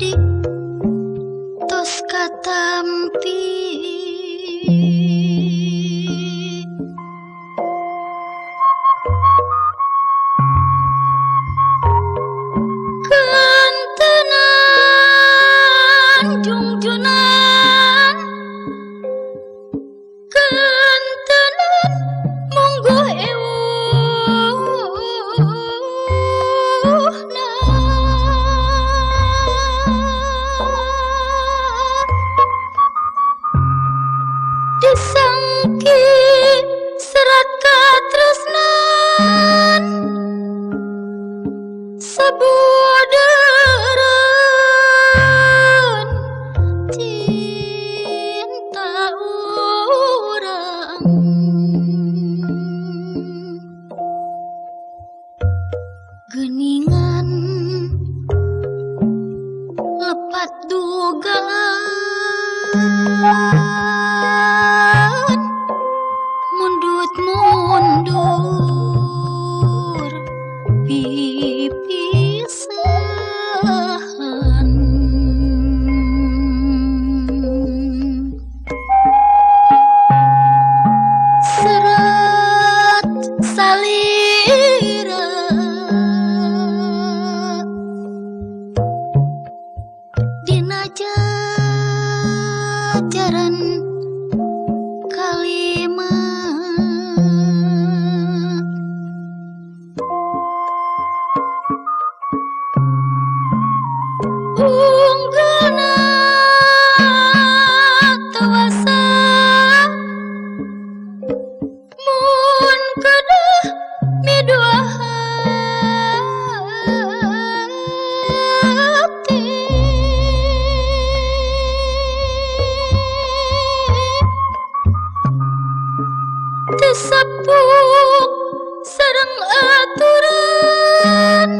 Adik tos katampi kentenan jungjunan kentenan monggo ewuhna disangki serat katresnan sabuderen cinta urang geningan lepat dugaan mundur pipisahan serat salira dina jajaran kalimat unggana tawasa mun kedah miduahati tesapuk sareng aturan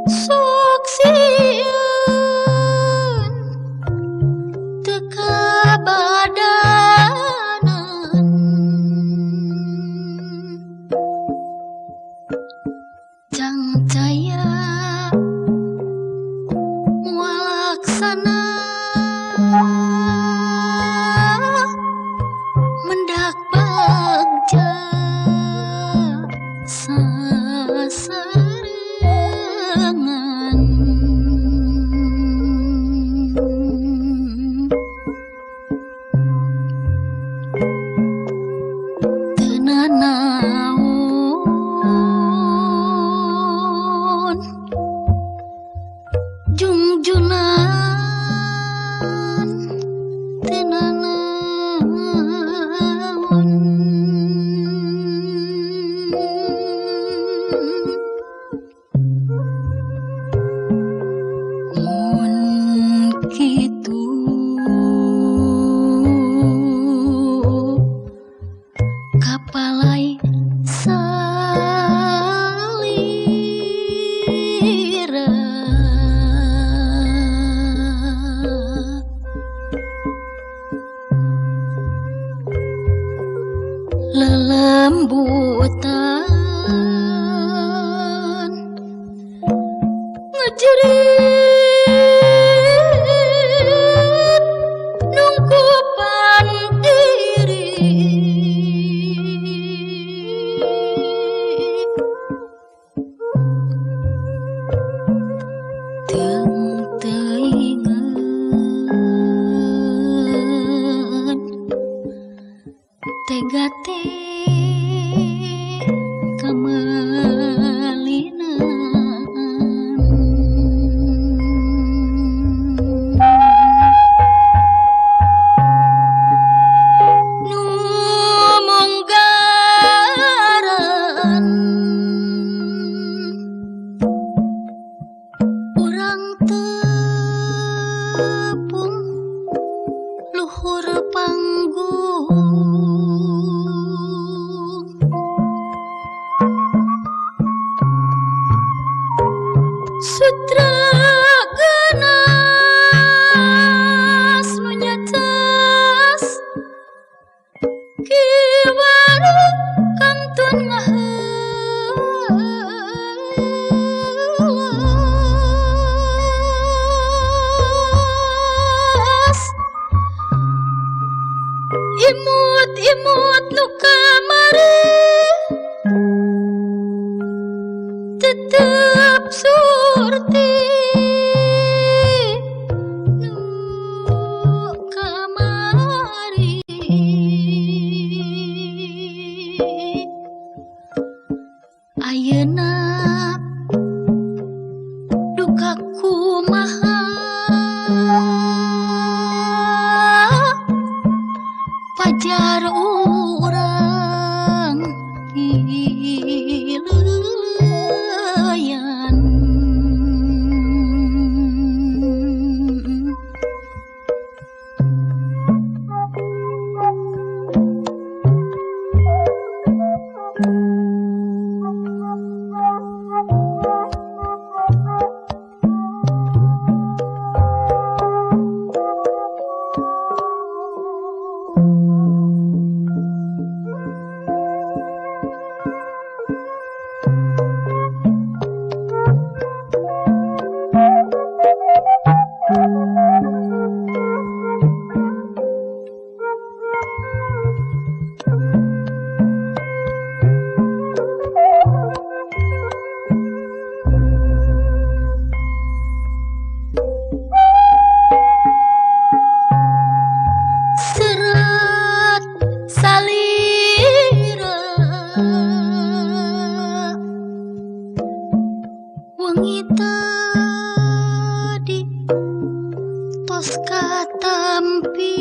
sok sieun teka badanan jang caya walaksana mendak bagja sasarengan tenanaon jungjunan tenanaon mun kitu kapalai salira lelembutan ngejerit nungkupan diri teu teuingan tega urang tepung luhur panggung sutra ganas menyacas kiwaru kantun ngaheula kakumaha pajar urang ileuyan serat salira wengi tadi tos katampi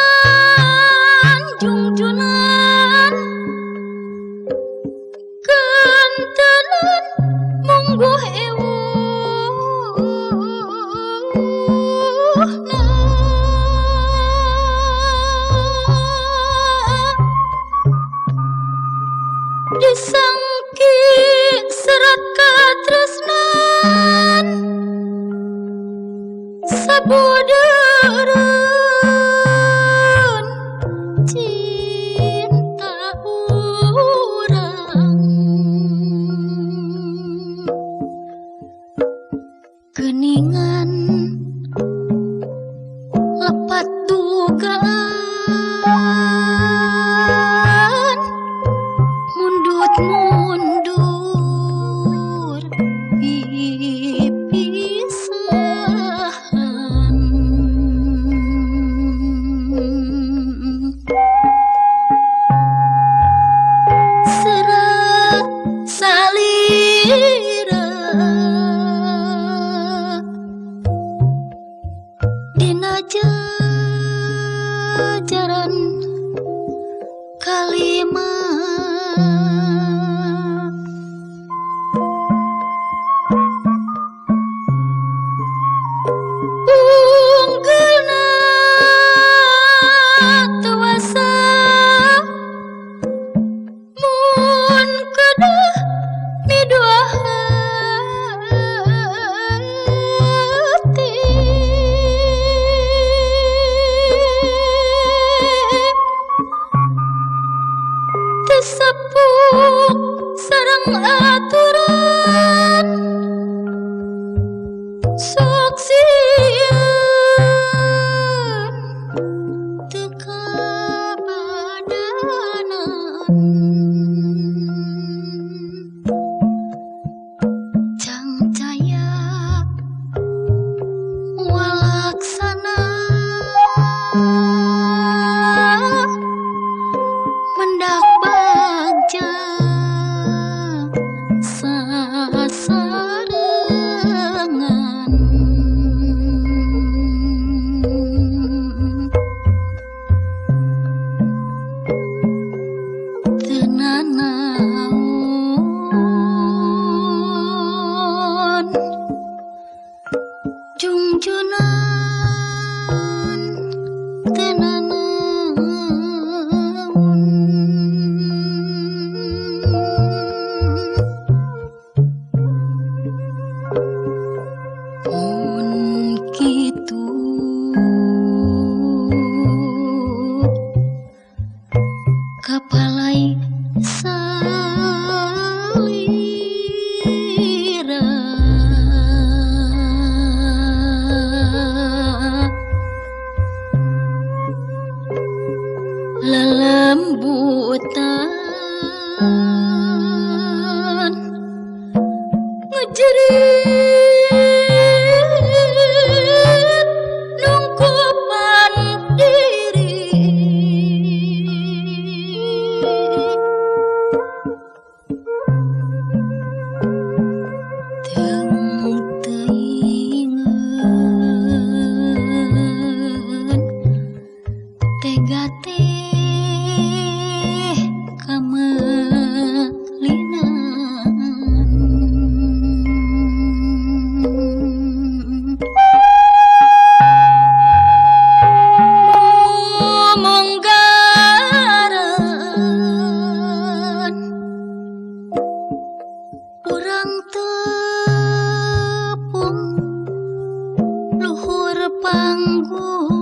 kentenan jungjunan kentenan mungguh ewuhna disangki serat katresnan sabodeureun cinta urang geuningan lepat dugaan mundur pipisahan serat salira dina jajaran kalima unggulna tuasa mun kedah midua hati tesepuk sareng aturan sok sieun teu kabadanan cangcaya walaksana mendak bagja sasarengan teu nanaon jungjunan teu nanaon mun kitu kapalai salira lelembutan ngejerit nungkupan diri gate kamelinan monggaran urang tepung luhur panggung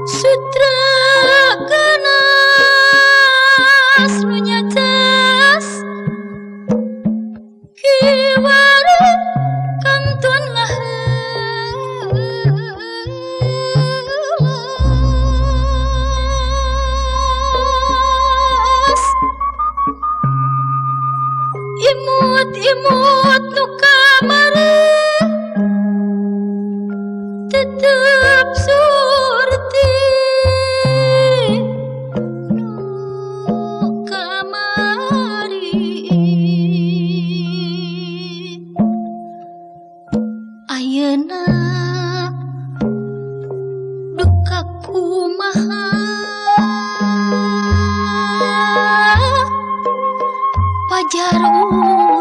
sutra ganas lunyacas kiwara kantun lahas imut nu kamari tetep surti nu kamari ayeuna duka kumaha pajar urang